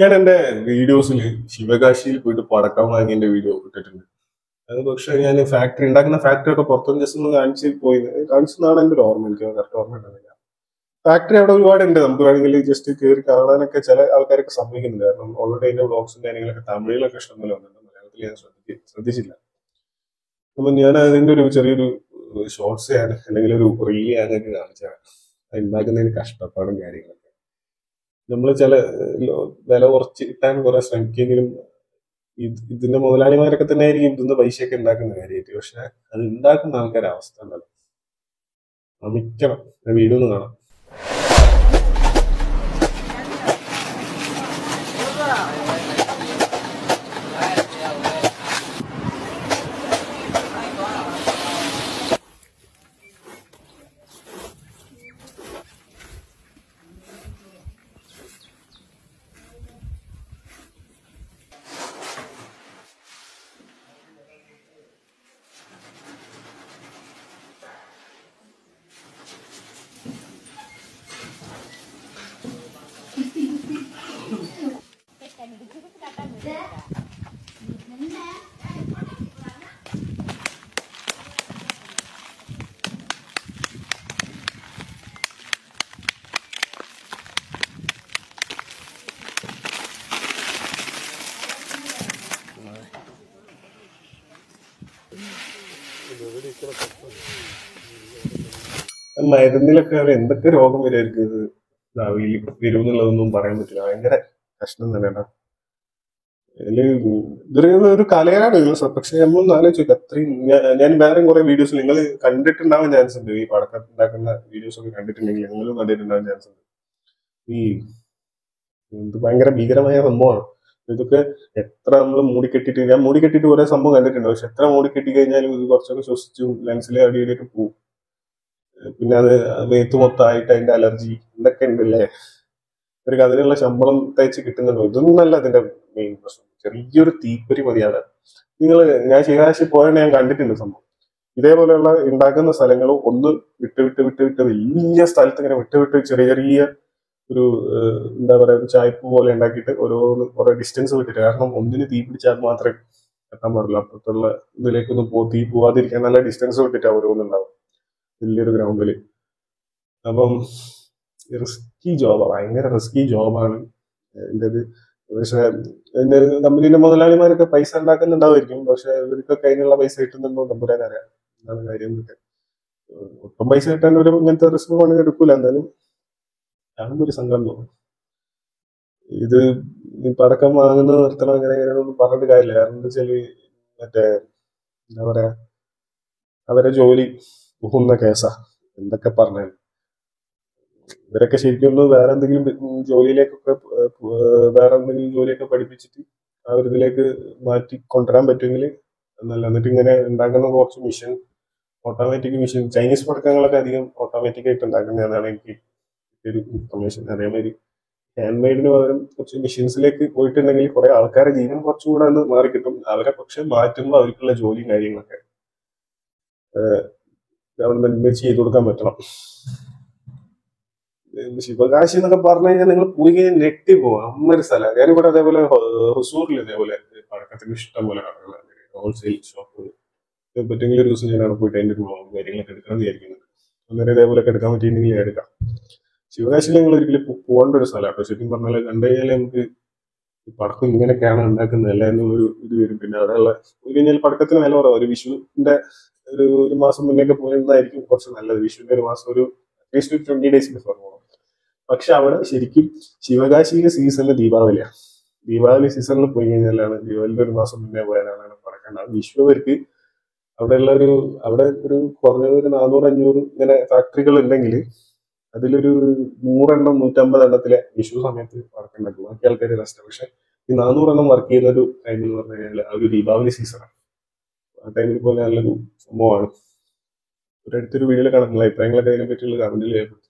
ഞാൻ എന്റെ വീഡിയോസിൽ ശിവകാശിയിൽ പോയിട്ട് പടക്കം വാങ്ങിയതിന്റെ വീഡിയോ ഇട്ടിട്ടുണ്ട്. അത് പക്ഷെ ഞാൻ ഫാക്ടറി ഉണ്ടാക്കുന്ന ഫാക്ടറി ഒക്കെ പുറത്തുനിന്ന് ജസ്റ്റ് ഒന്ന് കാണിച്ചെന്നാണ് എന്റെ ഒരു ഓർമ്മ. എനിക്ക് കറക്റ്റ് ഓർമ്മ ഉണ്ടാവില്ല. ഫാക്ടറി അവിടെ ഒരുപാടുണ്ട്. നമുക്ക് വേണമെങ്കിൽ ജസ്റ്റ് കയറി കാണാനൊക്കെ ചില ആൾക്കാരൊക്കെ സമ്മതിക്കുന്നുണ്ട്. കാരണം ഓൾറെഡി അതിന്റെ വ്ളോഗ്സും കാര്യങ്ങളൊക്കെ തമിഴിലൊക്കെ ഇഷ്ടംപോലെ വന്നിട്ടുണ്ട്. മലയാളത്തിൽ ഞാൻ ശ്രദ്ധിച്ചില്ല. അപ്പൊ ഞാൻ അതിന്റെ ഒരു ചെറിയൊരു ഷോർട്സ് ഞാൻ അല്ലെങ്കിൽ ഒരു റീൽ ഞാനൊക്കെ കാണിച്ചാണ് ഉണ്ടാക്കുന്നതിന് കഷ്ടപ്പാടും കാര്യങ്ങളൊക്കെ. നമ്മൾ ചില വില കുറച്ച് കിട്ടാൻ കുറെ ശ്രമിക്കുമെങ്കിലും ഇതിന്റെ മുതലാളിമാരൊക്കെ തന്നെ ആയിരിക്കും ഇതിന്റെ പൈസയൊക്കെ ഉണ്ടാക്കുന്ന കാര്യമായിട്ട്. പക്ഷെ അത് ഉണ്ടാക്കുന്ന ആൾക്കാരുടെ അവസ്ഥ ഉണ്ടല്ലോ, ശ്രമിക്കണം. വീഡിയോ ഒന്ന് കാണാം. മരുന്നിലൊക്കെ എന്തൊക്കെ രോഗം വരുമായിരിക്കും ഇത് ഭാവിയിൽ വരും എന്നുള്ളതൊന്നും പറയാൻ പറ്റില്ല. ഭയങ്കര കഷ്ടം തന്നെയാണ്. ഇതൊരു ഒരു കലയാണ് ഇത്. പക്ഷെ നമ്മളൊന്ന് ആലോചിച്ചു അത്രയും ഞാൻ വേറെ കുറെ വീഡിയോസ് നിങ്ങൾ കണ്ടിട്ടുണ്ടാവാൻ ചാൻസ് ഉണ്ട്. ഈ പടക്കം ഉണ്ടാക്കുന്ന വീഡിയോസ് ഒക്കെ കണ്ടിട്ടുണ്ടെങ്കിൽ നിങ്ങളും കണ്ടിട്ടുണ്ടാവാൻ ചാൻസ് ഉണ്ട്. ഈ ഇത് ഭയങ്കര ഭീകരമായ സംഭവമാണ്. ഇതൊക്കെ എത്ര നമ്മൾ മൂടിക്കെട്ടിട്ട്, ഞാൻ മൂടിക്കെട്ടിട്ട് കുറെ സംഭവം കണ്ടിട്ടുണ്ട്. പക്ഷെ എത്ര മൂടിക്കെട്ടി കഴിഞ്ഞാലും ഇത് കുറച്ചൊക്കെ ശ്വസിച്ചും ലെൻസിലെ അടിയിലേക്ക് പോകും. പിന്നെ അത് മേത്ത് മൊത്തമായിട്ട് അതിന്റെ അലർജി ഇതൊക്കെ ഉണ്ടല്ലേ. ഇവർക്ക് അതിനുള്ള ശമ്പളം തയ്ച്ച് കിട്ടുന്നുണ്ടോ? ഇതൊന്നല്ല അതിന്റെ മെയിൻ പ്രശ്നം. ചെറിയൊരു തീപ്പൊരി മതിയാണ്. ഞാൻ ശിവകാശി പോയത് ഞാൻ കണ്ടിട്ടുണ്ട് സംഭവം. ഇതേപോലെയുള്ള ഉണ്ടാക്കുന്ന സ്ഥലങ്ങൾ ഒന്ന് വിട്ട് വിട്ട് വിട്ട് വിട്ട് വലിയ സ്ഥലത്ത് ഇങ്ങനെ വിട്ട് വിട്ട് ചെറിയ ചെറിയ ഒരു എന്താ പറയാ, ഒരു ചായ്പ് പോലെ ഉണ്ടാക്കിയിട്ട് കുറെ ഡിസ്റ്റൻസ് വിട്ടിട്ട്. കാരണം ഒന്നിന് തീ പിടിച്ചാൽ മാത്രമേ എത്താൻ പാടില്ല. അപ്പുറത്തുള്ള ഇതിലേക്കൊന്നും തീ പോവാതിരിക്കാൻ നല്ല ഡിസ്റ്റൻസ് വിട്ടിട്ട് ഓരോന്നുണ്ടാവും വലിയൊരു ഗ്രൗണ്ടിൽ. അപ്പം റിസ്കി ജോബാണ്, ഭയങ്കര റിസ്കി ജോബാണ് എൻ്റെത്. പക്ഷെ എന്റെ കമ്പനീന്റെ മുതലാളിമാരൊക്കെ പൈസ ഉണ്ടാക്കുന്നുണ്ടാവുമായിരിക്കും. പക്ഷെ ഇവർക്കൊക്കെ അതിനുള്ള പൈസ കിട്ടുന്നുണ്ടോ നമ്പുരാൻ അറിയാം. എന്താണ് കാര്യം എന്നൊക്കെ. ഒട്ടും പൈസ കിട്ടാൻ ഒരു ഇങ്ങനത്തെ റിസ്ക് പണി എടുക്കൂല. എന്തായാലും കാണുമ്പോ ഒരു സങ്കടം തോന്നും. ഇത് പടക്കം വാങ്ങുന്നത് നിർത്തണം അങ്ങനെ അങ്ങനെയൊന്നും പറഞ്ഞിട്ട് കാര്യമില്ല. കാരണം എന്താ വെച്ചാല് മറ്റേ എന്താ പറയാ, അവരെ ജോലി പോകുന്ന കേസാ. എന്തൊക്കെ പറഞ്ഞാൽ ഇവരൊക്കെ ശരിക്കും വേറെ എന്തെങ്കിലും ജോലിയിലേക്കൊക്കെ വേറെ എന്തെങ്കിലും ജോലിയൊക്കെ പഠിപ്പിച്ചിട്ട് ആ ഒരു ഇതിലേക്ക് മാറ്റി കൊണ്ടുവരാൻ പറ്റുമെങ്കിൽ എന്നല്ല. എന്നിട്ട് ഇങ്ങനെ ഉണ്ടാക്കുന്ന കുറച്ച് മിഷൻ, ഓട്ടോമാറ്റിക് മിഷൻ, ചൈനീസ് പടക്കങ്ങളൊക്കെ അധികം ഓട്ടോമാറ്റിക് ആയിട്ട് ഉണ്ടാക്കുന്നതാണ് എനിക്ക് ഒരു ഇൻഫർമേഷൻ. അതേമാതിരി ഹാൻഡ് മെയ്ഡിന് പകരം കുറച്ച് മെഷീൻസിലേക്ക് പോയിട്ടുണ്ടെങ്കിൽ കുറെ ആൾക്കാരെ ജീവൻ കുറച്ചുകൂടെ ഒന്ന് മാറി കിട്ടും. അവരെ പക്ഷെ മാറ്റുമ്പോൾ അവർക്കുള്ള ജോലിയും കാര്യങ്ങളൊക്കെ ഗവൺമെന്റിന് ചെയ്തു കൊടുക്കാൻ പറ്റണം. ശിവകാശി എന്നൊക്കെ പറഞ്ഞു കഴിഞ്ഞാൽ നിങ്ങൾ പോയി കഴിഞ്ഞാൽ ഞെട്ടി പോകും. അമ്മൊരു സ്ഥലം. ഞാനിവിടെ അതേപോലെ ഹുസൂറിൽ ഇതേപോലെ പടക്കത്തിന് ഇഷ്ടം പോലെ കടകളാണ്, ഹോൾസെയിൽ ഷോപ്പ്. പറ്റുമെങ്കിൽ ഒരു ദിവസം ഞാൻ അവിടെ പോയിട്ട് അതിന്റെ ഒരു കാര്യങ്ങളൊക്കെ എടുക്കണം വിചാരിക്കുന്നുണ്ട്. അന്നേരം ഇതേപോലെയൊക്കെ എടുക്കാൻ പറ്റിയിട്ടുണ്ടെങ്കിൽ ഞാൻ എടുക്കാം. ശിവകാശിയിൽ നിങ്ങൾ ഒരിക്കലും പോകേണ്ട ഒരു സ്ഥലമാണ് കേട്ടോ. ശരിക്കും പറഞ്ഞാൽ കണ്ടു കഴിഞ്ഞാൽ നമുക്ക് ഈ പടക്കം ഇങ്ങനെയൊക്കെയാണ് ഉണ്ടാക്കുന്നതല്ല എന്നുള്ളൊരു ഇത് വരും. പിന്നെ അവിടെയുള്ള പോയി കഴിഞ്ഞാൽ പടക്കത്തിന് വില കുറവ്. ഒരു വിഷുവിന്റെ ഒരു മാസം മുന്നേക്ക് പോകുന്നതായിരിക്കും കുറച്ച് നല്ലത്. വിഷുവിന്റെ ഒരു മാസം, ഒരു അറ്റ്ലീസ്റ്റ് 20 days ബിഫോർ പോകണം. പക്ഷെ അവിടെ ശരിക്കും ശിവകാശിയിലെ സീസണിൽ ദീപാവലിയാണ്. ദീപാവലി സീസണിൽ പോയി കഴിഞ്ഞാലാണ്, ദീപാവലിന്റെ ഒരു മാസം മുന്നേ പോയാലാണ് പടക്കേണ്ടത്. വിഷു അവർക്ക് അവിടെ ഒരു കുറഞ്ഞത് ഒരു 400-500 ഇങ്ങനെ ഫാക്ടറികൾ ഉണ്ടെങ്കിൽ അതിലൊരു 100 എണ്ണം 150 എണ്ണത്തിലെ വിഷു സമയത്ത് വർക്ക് ഉണ്ടാക്കും. ബാക്കി ആൾക്കാർ റെസ്റ്റ്. പക്ഷെ ഈ 400 എണ്ണം വർക്ക് ചെയ്യുന്ന ഒരു ടൈം എന്ന് പറഞ്ഞു കഴിഞ്ഞാൽ ആ ഒരു ദീപാവലി സീസണാണ്. ആ ടൈമിൽ പോലെ നല്ലൊരു സംഭവമാണ്. ഒരു അടുത്തൊരു വീഡിയോയിൽ കാണാം. നിങ്ങളുടെ അഭിപ്രായങ്ങളൊക്കെ അതിനെ പറ്റിയുള്ള കമന്റിൽ രേഖപ്പെടുത്തുക.